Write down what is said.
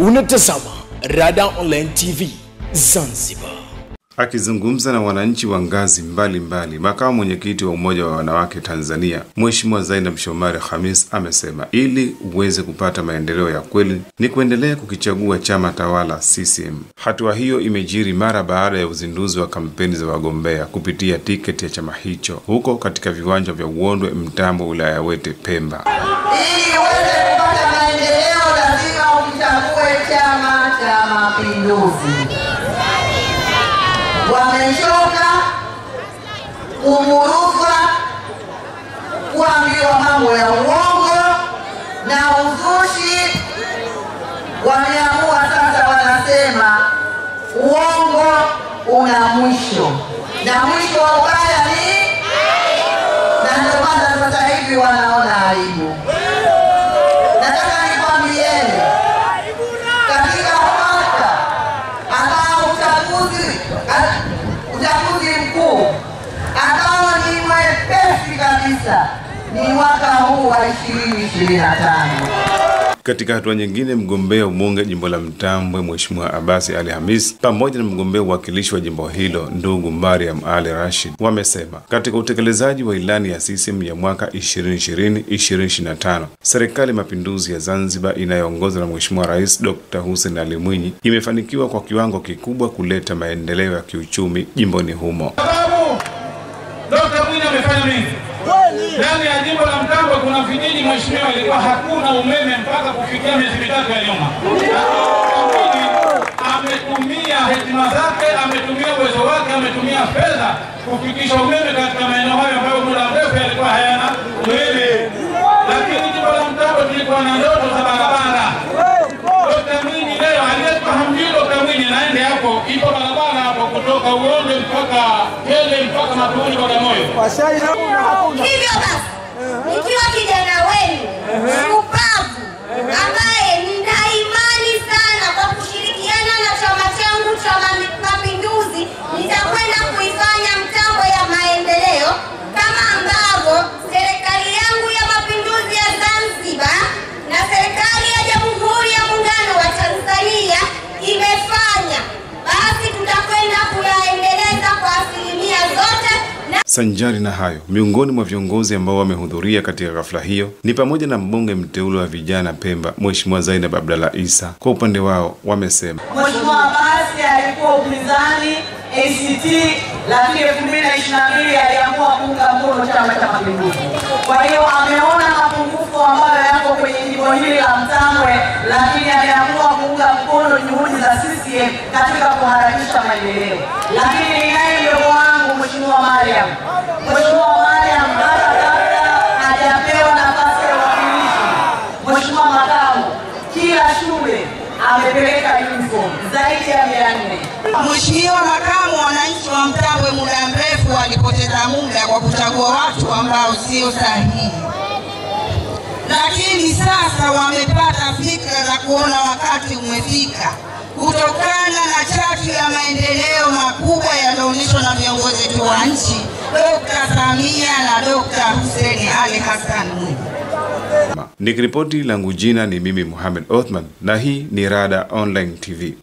Unatazama Rada Online TV Zanzibar. Akizungumza na wananchi wa ngazi mbalimbali, makamu mwenyekiti wa Umoja wa Wanawake Tanzania, Mheshimiwa Zainab Shomari Khamis amesema ili uweze kupata maendeleo ya kweli ni kuendelea kukichagua chama tawala CCM. Hatua hiyo imejiri mara baada ya uzinduzi wa kampeni za wagombea kupitia tiketi ya chama hicho huko katika viwanja vya Uondwe Mtambo, wilaya ya Wete, Pemba. Ili uweze kupata maendeleo lazima uchague Chama cha Mapinduzi. Wamechoka kumuruzwa, kuambiwa mambo ya uongo na uzushi. Wameamua sasa, wanasema uongo una mwisho, na mwisho wa ubaya ni, na ndio maana sasa hivi wanaona aibu. Nataka nikwambieni, katika mwaka ambao uchaguzi mkuu ambao ni mwepesi kabisa ni mwaka huu wa 2025. Katika hatua nyingine, mgombea ubunge jimbo la Mtambwe Mheshimiwa Abasi Ali Hamis pamoja na mgombea uwakilishi wa jimbo hilo ndugu Mariam Ali Rashid wamesema katika utekelezaji wa ilani ya CCM ya mwaka 2020-2025 serikali ya mapinduzi ya Zanzibar inayoongozwa na Mheshimiwa Rais Dr. Hussein Ali Mwinyi imefanikiwa kwa kiwango kikubwa kuleta maendeleo ya kiuchumi jimboni humo. Dr. Mwinyi amefanya nini? Ndani ya jimbo la Mtambwe kuna vijiji mheshimiwa ilikuwa hakuna umeme mpaka kufikia miezi mitatu ya nyuma. Ametumia hekima zake, ametumia uwezo wake, ametumia fedha kufikisha umeme katika maeneo hayo ambayo muda mrefu yalikuwa hayana umeme. Lakini jimbo la Mtambwe tulikuwa na ndoto za barabara. Dr. Mwinyi leo aliyetupa hamjui Dr. Mwinyi naende hapo, ipo barabara hapo kutoka Uondwe mpaka Kele mpaka Mapuni kwa Gamoyo. Hivyo basi, nikiwa kijana wenu shupavu ambaye nina imani sana kwa kushirikiana na chama changu cha Mapinduzi nitakwenda kuifanya Mtambwe ya maendeleo kama ambavyo serikali yangu ya Mapinduzi ya Zanzibar na serikali ya Jamhuri ya Muungano wa Tanzania imefanya. Basi tutakwenda kuyaendeleza kwa asilimia zote. Sanjari na hayo, miongoni mwa viongozi ambao wamehudhuria katika ghafla hiyo ni pamoja na mbunge mteule wa vijana Pemba Mheshimiwa Zainab Abdalla Isa. Kwa upande wao wamesema Mheshimiwa Abasi alikuwa upinzani ACT, lakini 2022 aliamua kuunga mkono Chama cha Mapinduzi. Kwa hiyo ameona mapungufu ambayo yako kwenye jimbo hili la Mtambwe, lakini aliamua kuunga mkono juhudi za CCM katika kuharakisha maendeleo. Lakini ninaye mdogo wangu Mheshimiwa Mariam. Mheshimiwa Mariam hata kabla hajapewa nafasi ya uwakilishi, Mheshimiwa Makamu kila shule amepeleka uniform zaidi ya 400. Mheshimiwa Makamu, wananchi wa Mtambwe muda mrefu walipoteza muda kwa kuchagua watu ambao sio sahihi, lakini sasa wamepata fikra za kuona wakati umefika kutokana na chatu ya maendeleo makubwa yaliyoonyeshwa na viongozi wetu wa nchi Dr. Samia na Dr. Hussein Ali Hassan Mwinyi. Nikiripoti langu jina ni mimi Mohamed Othman na hii ni Rada Online TV.